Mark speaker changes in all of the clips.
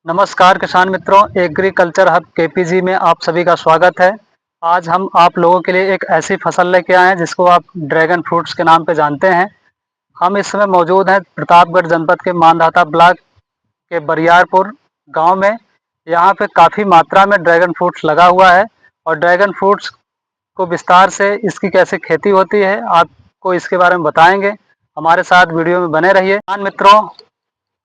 Speaker 1: नमस्कार किसान मित्रों, एग्रीकल्चर हब केपीजी में आप सभी का स्वागत है। आज हम आप लोगों के लिए एक ऐसी फसल लेके आए हैं जिसको आप ड्रैगन फ्रूट्स के नाम पे जानते हैं। हम इस समय मौजूद हैं प्रतापगढ़ जनपद के मांधाता ब्लॉक के बरियारपुर गांव में। यहाँ पे काफ़ी मात्रा में ड्रैगन फ्रूट्स लगा हुआ है और ड्रैगन फ्रूट्स को विस्तार से इसकी कैसे खेती होती है आपको इसके बारे में बताएंगे। हमारे साथ वीडियो में बने रहिए। किसान मित्रों,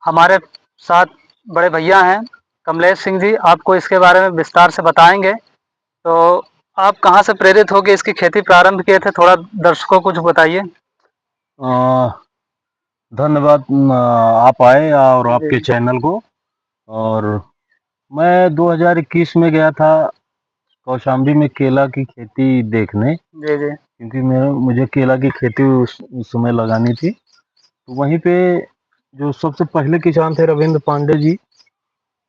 Speaker 1: हमारे साथ बड़े भैया हैं कमलेश सिंह जी, आपको इसके बारे में विस्तार से बताएंगे। तो आप कहाँ से प्रेरित होकर इसकी खेती प्रारंभ किए थे, थोड़ा दर्शकों को कुछ बताइए।
Speaker 2: धन्यवाद। आप आए और आपके
Speaker 1: जी
Speaker 2: चैनल को। और मैं 2021 में गया था कौशाम्बी में केला की खेती देखने,
Speaker 1: जी जी
Speaker 2: क्योंकि मुझे केला की खेती उस समय लगानी थी। तो वहीं पे जो सबसे पहले किसान थे रविंद्र पांडे जी,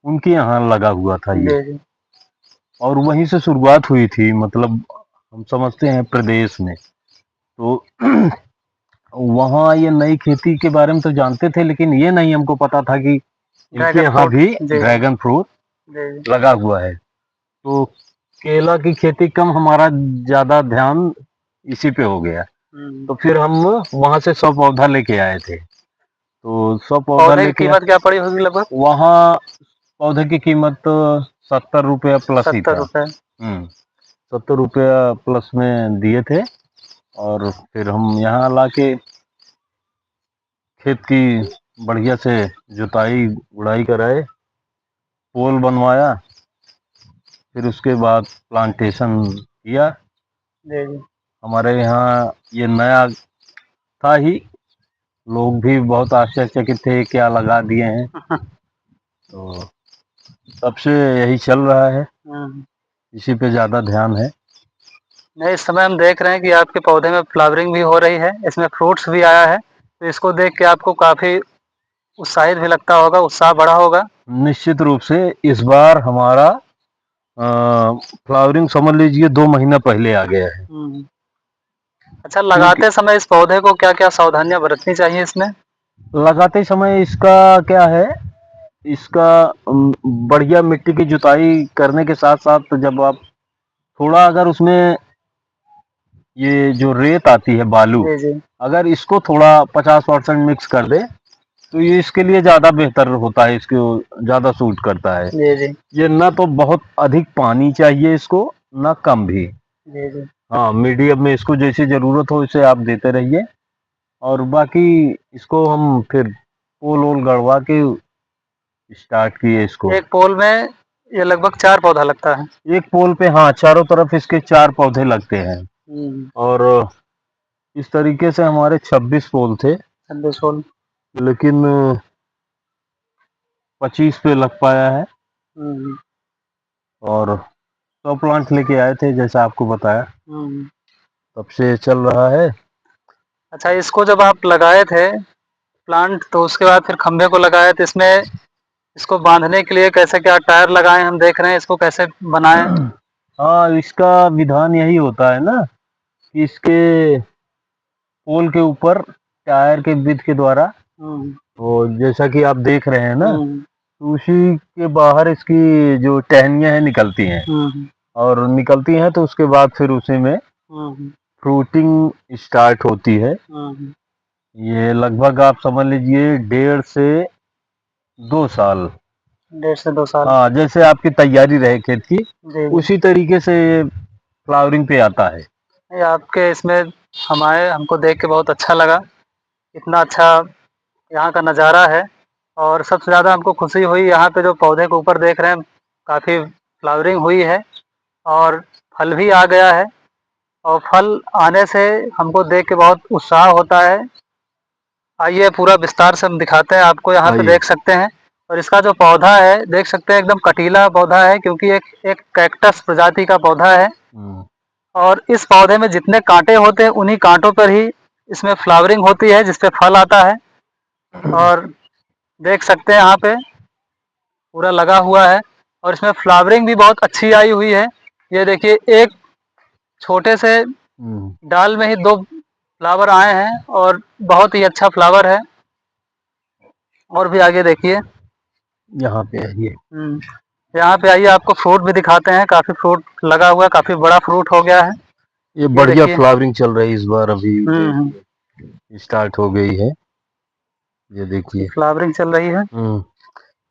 Speaker 2: उनके यहाँ लगा हुआ था ये।
Speaker 1: जी जी
Speaker 2: और वहीं से शुरुआत हुई थी, मतलब हम समझते हैं प्रदेश में। तो वहाँ ये नई खेती के बारे में तो जानते थे, लेकिन ये नहीं हमको पता था कि इनके
Speaker 1: ड्रैगन
Speaker 2: यहाँ
Speaker 1: फ्रूट।
Speaker 2: भी
Speaker 1: जी जी
Speaker 2: ड्रैगन फ्रूट
Speaker 1: जी
Speaker 2: लगा हुआ है। तो केला की खेती कम, हमारा ज्यादा ध्यान इसी पे हो गया।
Speaker 1: हम्म।
Speaker 2: तो फिर हम वहां से 100 पौधा लेके आए थे। तो 100 पौधा
Speaker 1: पौधे की
Speaker 2: लेके
Speaker 1: कीमत क्या पड़ी होगी लगभग?
Speaker 2: वहाँ पौधे की कीमत 70 रुपया प्लस ही
Speaker 1: 70
Speaker 2: था।
Speaker 1: रुपये।
Speaker 2: 70 रुपया प्लस में दिए थे। और फिर हम यहाँ लाके खेत की बढ़िया से जुताई गुड़ाई कराए, पोल बनवाया, फिर उसके बाद प्लांटेशन किया।
Speaker 1: जी जी
Speaker 2: हमारे यहाँ ये नया था ही, लोग भी बहुत आश्चर्यचकित थे क्या लगा दिए हैं। तो तब से यही चल रहा है,
Speaker 1: हम्म।
Speaker 2: इसी पे ज़्यादा ध्यान है।
Speaker 1: नहीं, इस समय हम देख रहे हैं कि आपके पौधे में फ्लावरिंग भी हो रही है, इसमें फ्रूट्स भी आया है, तो इसको देख के आपको काफ़ी उत्साहित भी लगता होगा, उत्साह बढ़ा होगा।
Speaker 2: निश्चित रूप से इस बार हमारा फ्लावरिंग समझ लीजिए 2 महीना पहले आ गया है।
Speaker 1: हम्म। अच्छा,
Speaker 2: क्योंकि
Speaker 1: लगाते समय इस पौधे को क्या-क्या सावधानियाँ बरतनी चाहिए इसमें?
Speaker 2: लगाते समय इसका क्या है, इसका बढ़िया मिट्टी की जुताई करने के साथ साथ जब आप थोड़ा अगर उसमें ये जो रेत आती है बालू,
Speaker 1: जी, जी।
Speaker 2: अगर इसको थोड़ा 50% मिक्स कर दे तो ये इसके लिए ज़्यादा बेहतर होता है, इसको ज़्यादा सूट करता है।
Speaker 1: जी, जी।
Speaker 2: ये ना तो बहुत अधिक पानी चाहिए इसको, ना कम भी।
Speaker 1: जी, जी।
Speaker 2: हाँ, मीडियम में इसको जैसी ज़रूरत हो इसे आप देते रहिए। और बाकी इसको हम फिर पोल वोल गड़वा के स्टार्ट किए इसको।
Speaker 1: एक पोल में ये लगभग 4 पौधा लगता है।
Speaker 2: एक पोल पे हाँ, चारों तरफ इसके 4 पौधे लगते हैं।
Speaker 1: हुँ।
Speaker 2: और इस तरीके से हमारे 26 पोल थे,
Speaker 1: 26 पोल।
Speaker 2: लेकिन 25 पे लग पाया है।
Speaker 1: हुँ, हुँ।
Speaker 2: और 100 प्लांट लेके आए थे जैसा आपको बताया,
Speaker 1: हुँ।
Speaker 2: तब से चल रहा है।
Speaker 1: अच्छा, इसको जब आप लगाए थे प्लांट, तो उसके बाद फिर खंभे को लगाए, तो इसमें इसको बाँधने के लिए कैसे क्या टायर लगाए, हम देख रहे हैं, इसको कैसे बनाएँ?
Speaker 2: हाँ, इसका विधान यही होता है ना कि इसके पोल के ऊपर टायर के विद के द्वारा,
Speaker 1: हुँ,
Speaker 2: तो जैसा कि आप देख रहे हैं ना,
Speaker 1: हुँ,
Speaker 2: तो उसी के बाहर इसकी जो टहनियाँ हैं निकलती हैं।
Speaker 1: हुँ, हुँ,
Speaker 2: और निकलती हैं तो उसके बाद फिर उसी में
Speaker 1: हुँ, हुँ,
Speaker 2: फ्रूटिंग स्टार्ट होती है।
Speaker 1: हुँ, हुँ।
Speaker 2: ये लगभग आप समझ लीजिए 1.5 से 2 साल।
Speaker 1: 1.5 से 2 साल।
Speaker 2: हाँ, जैसे आपकी तैयारी रहे खेत की,
Speaker 1: जी, जी।
Speaker 2: उसी तरीके से ये फ्लावरिंग पे आता है।
Speaker 1: नहीं, आपके इसमें हमको देख के बहुत अच्छा लगा। इतना अच्छा यहाँ का नज़ारा है और सबसे ज़्यादा हमको खुशी हुई यहाँ पे जो पौधे के ऊपर देख रहे हैं, काफ़ी फ्लावरिंग हुई है और फल भी आ गया है और फल आने से हमको देख के बहुत उत्साह होता है। आइए पूरा विस्तार से हम दिखाते हैं आपको, यहाँ पे
Speaker 2: आइए।
Speaker 1: देख सकते हैं। और इसका जो पौधा है देख सकते हैं, एकदम कटीला पौधा है क्योंकि एक एक कैक्टस प्रजाति का पौधा है।
Speaker 2: हुँ।
Speaker 1: और इस पौधे में जितने कांटे होते हैं उन्हीं कांटों पर ही इसमें फ्लावरिंग होती है जिसपे फल आता है। और देख सकते हैं यहाँ पे पूरा लगा हुआ है और इसमें फ्लावरिंग भी बहुत अच्छी आई हुई है। ये देखिए, एक छोटे से
Speaker 2: हुँ।
Speaker 1: डाल में ही 2 फ्लावर आए हैं और बहुत ही अच्छा फ्लावर है। और भी आगे देखिए।
Speaker 2: यहाँ पे आइए।
Speaker 1: यहाँ पे आइए, आपको फ्रूट भी दिखाते हैं। काफी फ्रूट लगा हुआ है, काफी बड़ा फ्रूट हो गया है।
Speaker 2: ये बढ़िया
Speaker 1: देखिए।
Speaker 2: फ्लावरिंग चल रही है इस बार, अभी
Speaker 1: हम्म
Speaker 2: स्टार्ट हो गई है। ये देखिए।
Speaker 1: फ्लावरिंग चल रही है।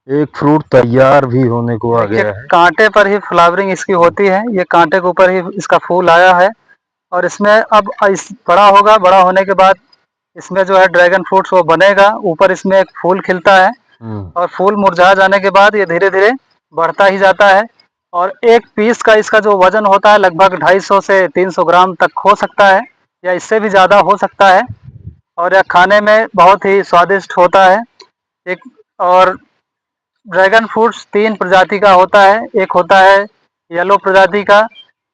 Speaker 2: एक फ्रूट तैयार भी होने को आ
Speaker 1: देखिए,
Speaker 2: गया है।
Speaker 1: कांटे पर ही फ्लावरिंग इसकी होती है। ये कांटे के ऊपर ही इसका फूल आया है। और इसमें अब बड़ा होगा। बड़ा होने के बाद इसमें जो है ड्रैगन फ्रूट्स वो बनेगा। ऊपर इसमें एक फूल खिलता है और फूल मुरझा जाने के बाद ये धीरे धीरे बढ़ता ही जाता है। और एक पीस का इसका जो वजन होता है लगभग 250 से 300 ग्राम तक हो सकता है, या इससे भी ज़्यादा हो सकता है। और यह खाने में बहुत ही स्वादिष्ट होता है। एक और ड्रैगन फ्रूट्स 3 प्रजाति का होता है। एक होता है येलो प्रजाति का,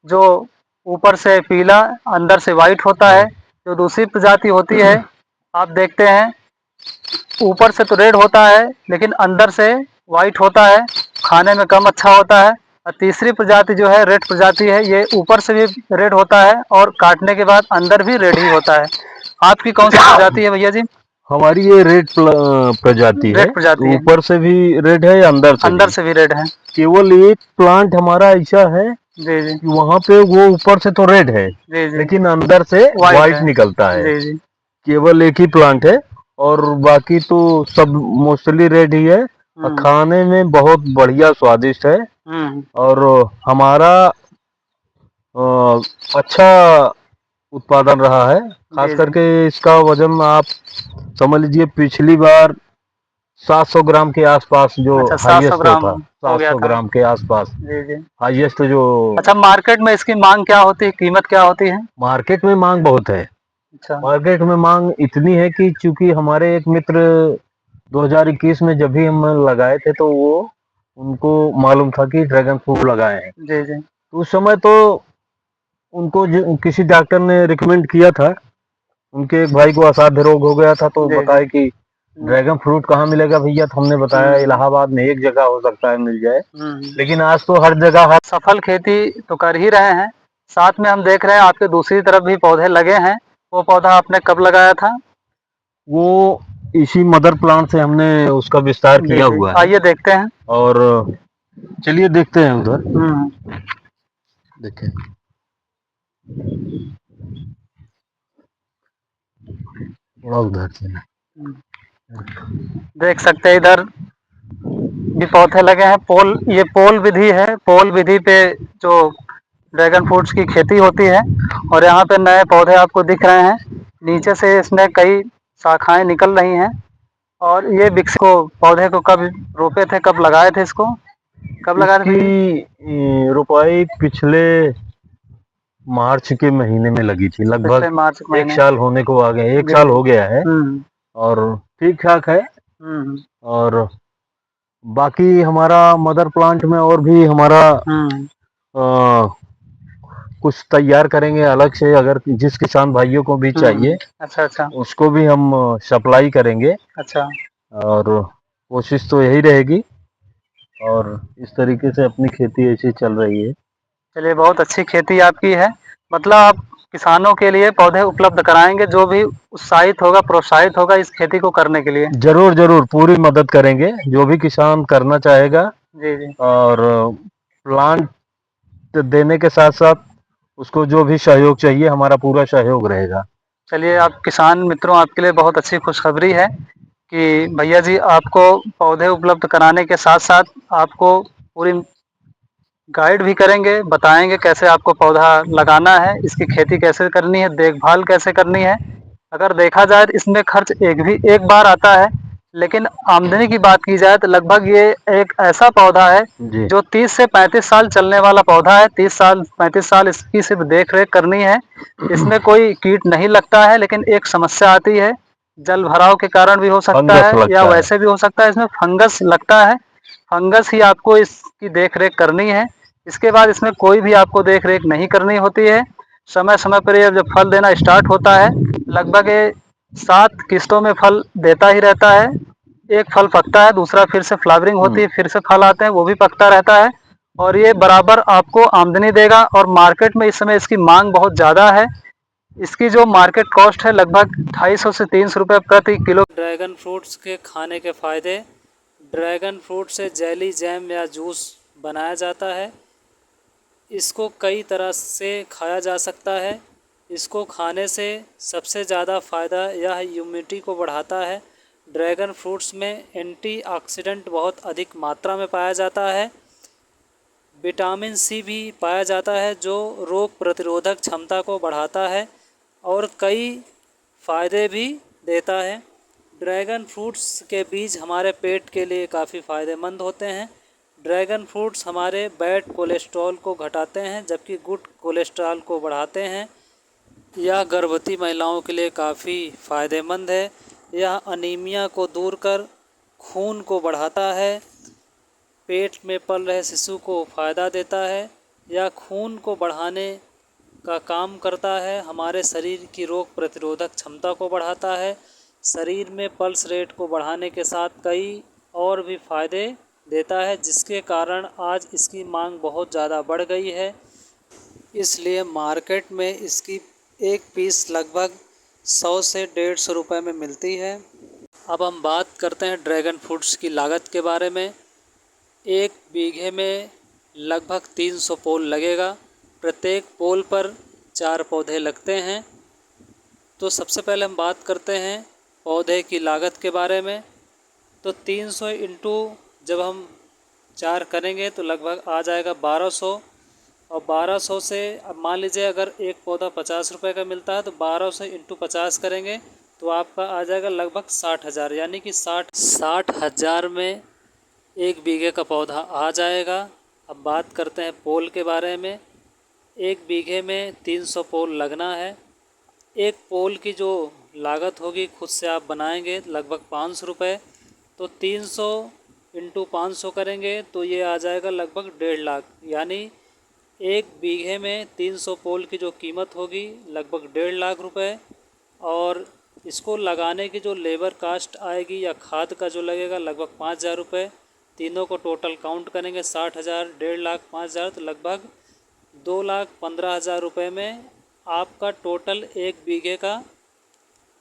Speaker 1: जो ऊपर से पीला अंदर से वाइट होता है। जो दूसरी प्रजाति होती है, आप देखते हैं ऊपर से तो रेड होता है लेकिन अंदर से वाइट होता है, खाने में कम अच्छा होता है। और तीसरी प्रजाति जो है रेड प्रजाति है, ये ऊपर से भी रेड होता है और काटने के बाद अंदर भी रेड ही होता है। आपकी कौन सी प्रजाति है भैया जी?
Speaker 2: हमारी ये रेड प्रजाति है।
Speaker 1: रेड प्रजाति है।
Speaker 2: ऊपर से भी रेड है,
Speaker 1: अंदर से भी रेड है।
Speaker 2: केवल एक प्लांट हमारा ऐसा है
Speaker 1: जी जी
Speaker 2: कि वहाँ पे वो ऊपर से तो रेड है
Speaker 1: जी जी
Speaker 2: लेकिन अंदर से
Speaker 1: वाइट
Speaker 2: वाइट
Speaker 1: है।
Speaker 2: निकलता है।
Speaker 1: जी जी
Speaker 2: केवल एक ही प्लांट है और बाकी तो सब मोस्टली रेड ही है। और खाने में बहुत बढ़िया स्वादिष्ट है। और हमारा अच्छा उत्पादन रहा है। खास
Speaker 1: जी जी
Speaker 2: करके इसका वजन आप समझ लीजिए पिछली बार 700 ग्राम के आसपास जो
Speaker 1: अच्छा, 700
Speaker 2: हाईएस्ट
Speaker 1: ग्राम
Speaker 2: था,
Speaker 1: हो गया
Speaker 2: 700
Speaker 1: था।
Speaker 2: ग्राम के आसपास
Speaker 1: जी जी
Speaker 2: हाईएस्ट जो।
Speaker 1: अच्छा, मार्केट में इसकी मांग क्या होती है, कीमत क्या होती है?
Speaker 2: मार्केट में मांग बहुत है।
Speaker 1: अच्छा।
Speaker 2: मार्केट में मांग इतनी है कि चूंकि हमारे एक मित्र 2021 में जब भी हम लगाए थे तो वो उनको मालूम था कि ड्रैगन फ्रूट लगाए हैं।
Speaker 1: जी जी
Speaker 2: तो उस समय तो उनको किसी डॉक्टर ने रिकमेंड किया था। उनके एक भाई को असाध्य रोग हो गया था तो
Speaker 1: जी जी
Speaker 2: बताए कि ड्रैगन फ्रूट कहाँ मिलेगा भैया, तो हमने बताया इलाहाबाद में एक जगह हो सकता है मिल जाए। लेकिन आज तो हर जगह हर
Speaker 1: सफल खेती तो कर ही रहे हैं। साथ में हम देख रहे हैं आपके दूसरी तरफ भी पौधे लगे हैं। वो पौधा आपने कब लगाया था?
Speaker 2: वो इसी मदर प्लांट से हमने उसका विस्तार
Speaker 1: जी
Speaker 2: किया
Speaker 1: जी
Speaker 2: हुआ है।
Speaker 1: आइए देखते हैं।
Speaker 2: और चलिए देखते हैं उधर। देखें। थोड़ा उधर से
Speaker 1: देख सकते हैं इधर भी पौधे लगे हैं। ये पोल विधि है। पोल विधि पे जो ड्रैगन फ्रूट्स की खेती होती है। और यहाँ पे नए पौधे आपको दिख रहे हैं। नीचे से इसमें कई शाखाएं निकल रही हैं। और ये विकसित को पौधे को कब रोपे थे, कब लगाए थे इसको, कब लगाए थे भैया?
Speaker 2: इसकी रोपाई पिछले मार्च के महीने में लगी थी। लगभग
Speaker 1: पिछले मार्च के
Speaker 2: एक
Speaker 1: महीने।
Speaker 2: साल होने को आ गए, एक
Speaker 1: जी
Speaker 2: साल
Speaker 1: जी
Speaker 2: हो गया है। और ठीक ठाक है। और बाकी हमारा मदर प्लांट में और भी हमारा कुछ तैयार करेंगे अलग से, अगर जिस किसान भाइयों को भी चाहिए
Speaker 1: अच्छा अच्छा
Speaker 2: उसको भी हम सप्लाई करेंगे।
Speaker 1: अच्छा।
Speaker 2: और कोशिश तो यही रहेगी। और इस तरीके से अपनी खेती ऐसी चल रही है।
Speaker 1: चलिए, बहुत अच्छी खेती आपकी है। मतलब आप किसानों के लिए पौधे उपलब्ध कराएंगे, जो भी उत्साहित होगा, प्रोत्साहित होगा इस खेती को करने के लिए।
Speaker 2: जरूर जरूर पूरी मदद करेंगे, जो भी किसान करना चाहेगा।
Speaker 1: जी जी
Speaker 2: और प्लांट देने के साथ साथ उसको जो भी सहयोग चाहिए हमारा पूरा सहयोग रहेगा।
Speaker 1: चलिए, आप किसान मित्रों, आपके लिए बहुत अच्छी खुशखबरी है कि भैया जी आपको पौधे उपलब्ध कराने के साथ साथ आपको पूरी गाइड भी करेंगे, बताएंगे कैसे आपको पौधा लगाना है, इसकी खेती कैसे करनी है, देखभाल कैसे करनी है। अगर देखा जाए तो इसमें खर्च एक बार आता है, लेकिन आमदनी की बात की जाए तो लगभग ये एक ऐसा पौधा है जो 30 से 35 साल चलने वाला पौधा है। 30 साल 35 साल इसकी सिर्फ देख रेख करनी है। इसमें कोई कीट नहीं लगता है, लेकिन एक समस्या आती है, जल भराव के कारण भी हो सकता है या वैसे भी हो सकता है। इसमें फंगस लगता है। फंगस ही आपको इसकी देख रेख करनी है। इसके बाद इसमें कोई भी आपको देख रेख नहीं करनी होती है। समय समय पर ये जब फल देना स्टार्ट होता है, लगभग 7 किस्तों में फल देता ही रहता है। एक फल पकता है, दूसरा फिर से फ्लावरिंग होती है, फिर से फल आते हैं, वो भी पकता रहता है। और ये बराबर आपको आमदनी देगा। और मार्केट में इस समय इसकी मांग बहुत ज़्यादा है। इसकी जो मार्केट कॉस्ट है लगभग 250 से 300 रुपये प्रति किलो। ड्रैगन फ्रूट्स के खाने के फायदे ड्रैगन फ्रूट से जेली, जैम या जूस बनाया जाता है। इसको कई तरह से खाया जा सकता है। इसको खाने से सबसे ज़्यादा फ़ायदा यह इम्यूनिटी को बढ़ाता है। ड्रैगन फ्रूट्स में एंटीऑक्सीडेंट बहुत अधिक मात्रा में पाया जाता है। विटामिन सी भी पाया जाता है जो रोग प्रतिरोधक क्षमता को बढ़ाता है और कई फ़ायदे भी देता है। ड्रैगन फ्रूट्स के बीज हमारे पेट के लिए काफ़ी फ़ायदेमंद होते हैं। ड्रैगन फ्रूट्स हमारे बैड कोलेस्ट्रॉल को घटाते हैं जबकि गुड कोलेस्ट्रॉल को बढ़ाते हैं। यह गर्भवती महिलाओं के लिए काफ़ी फ़ायदेमंद है। यह अनीमिया को दूर कर खून को बढ़ाता है। पेट में पल रहे शिशु को फ़ायदा देता है। यह खून को बढ़ाने का काम करता है। हमारे शरीर की रोग प्रतिरोधक क्षमता को बढ़ाता है। शरीर में पल्स रेट को बढ़ाने के साथ कई और भी फ़ायदे देता है जिसके कारण आज इसकी मांग बहुत ज़्यादा बढ़ गई है। इसलिए मार्केट में इसकी एक पीस लगभग 100 से 150 रुपये में मिलती है। अब हम बात करते हैं ड्रैगन फ्रूट्स की लागत के बारे में। 1 बीघे में लगभग 300 पोल लगेगा। प्रत्येक पोल पर 4 पौधे लगते हैं। तो सबसे पहले हम बात करते हैं पौधे की लागत के बारे में। तो 300 इंटू जब हम 4 करेंगे तो लगभग आ जाएगा 1200। और 1200 से अब मान लीजिए अगर एक पौधा 50 रुपये का मिलता है तो 1200 इंटू 50 करेंगे तो आपका आ जाएगा लगभग 60,000, यानी कि 60,000 में 1 बीघे का पौधा आ जाएगा। अब बात करते हैं पोल के बारे में। 1 बीघे में 300 पोल लगना है। एक पोल की जो लागत होगी खुद से आप बनाएंगे लगभग 500 रुपये। तो 300 इंटू 500 करेंगे तो ये आ जाएगा लगभग 1.5 लाख, यानी 1 बीघे में 300 पोल की जो कीमत होगी लगभग 1.5 लाख रुपए। और इसको लगाने की जो लेबर कास्ट आएगी या खाद का जो लगेगा लगभग 5,000 रुपये। तीनों को टोटल काउंट करेंगे 60,000, 1.5 लाख, 5,000 तो लगभग 2,15,000 रुपये में आपका टोटल 1 बीघे का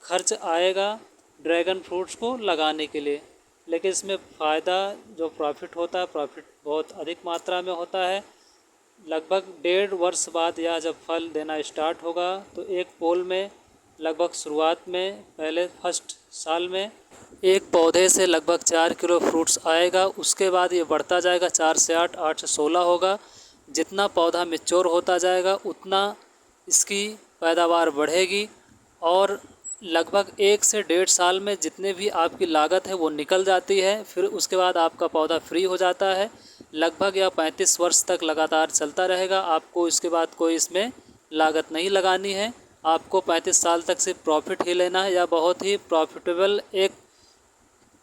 Speaker 1: खर्च आएगा ड्रैगन फ्रूट्स को लगाने के लिए। लेकिन इसमें फ़ायदा जो प्रॉफिट होता है, प्रॉफिट बहुत अधिक मात्रा में होता है। लगभग 1.5 वर्ष बाद यह जब फल देना स्टार्ट होगा तो एक पोल में लगभग शुरुआत में पहले फर्स्ट साल में एक पौधे से लगभग 4 किलो फ्रूट्स आएगा। उसके बाद ये बढ़ता जाएगा 4 से 8, 8 से 16 होगा। जितना पौधा मैच्योर होता जाएगा उतना इसकी पैदावार बढ़ेगी और लगभग 1 से 1.5 साल में जितने भी आपकी लागत है वो निकल जाती है। फिर उसके बाद आपका पौधा फ्री हो जाता है। लगभग यह 35 वर्ष तक लगातार चलता रहेगा। आपको इसके बाद कोई इसमें लागत नहीं लगानी है। आपको 35 साल तक सिर्फ प्रॉफिट ही लेना है। यह बहुत ही प्रॉफिटेबल एक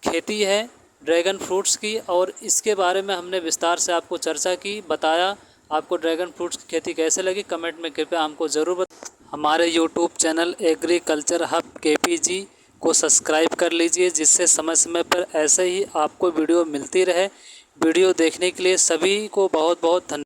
Speaker 1: खेती है ड्रैगन फ्रूट्स की और इसके बारे में हमने विस्तार से आपको चर्चा की, बताया। आपको ड्रैगन फ्रूट्स की खेती कैसे लगी कमेंट में कृपया हमको ज़रूर बताएं। हमारे YouTube channel agriculture hub KPG को सब्सक्राइब कर लीजिए जिससे समय समय पर ऐसे ही आपको वीडियो मिलती रहे। वीडियो देखने के लिए सभी को बहुत बहुत धन्यवाद।